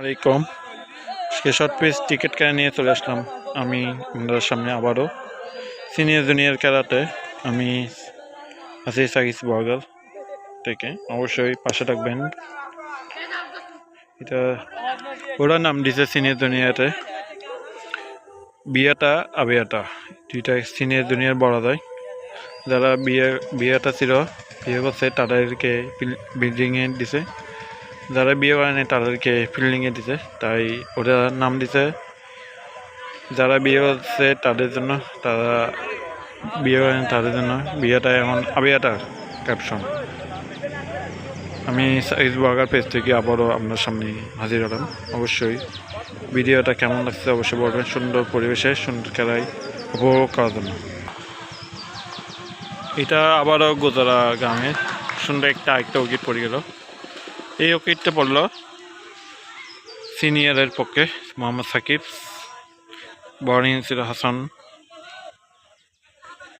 আলাইকুম। Short pitch ticket কেটে নিয়ে চলে আসলাম আমি আপনাদের সামনে আবারও সিনিয়র জুনিয়র খেলাতে। আমি আছি সাকিস বগাল থেকে, অবশ্যই পাশে থাকবেন। এটা ওরা নাম দিছে সিনিয়র জুনিয়রে বিয়াটা আবিয়াটা, দুইটা সিনিয়র জুনিয়র বলা যায়। যারা বিয়েটা ছিল, বিয়ে করছে তাদেরকে বিল্ডিংয়ে দিছে, যারা বিয়ে করেনি তাদেরকে ফিল্ডিংয়ে দিছে, তাই ওরা নাম দিছে। যারা বিয়ে করছে তাদের জন্য, তারা বিয়ে করেন তাদের জন্য বিয়েটা এখন আবিয়াটার ক্যাপশন। আমি সাইজ বার্গার পেজ থেকে আবারও আপনার সামনে হাজির হলাম। অবশ্যই ভিডিওটা কেমন লাগছে অবশ্যই বলবেন। সুন্দর পরিবেশে সুন্দর খেলায় উপভোগ করার জন্য। এটা আবারও গোজারা গ্রামের সুন্দর একটা উইকেট পড়ে গেল। এই উইকেটটা পড়ল সিনিয়রের পক্ষে মোহাম্মদ সাকিব, বোলিং ছিল হাসান।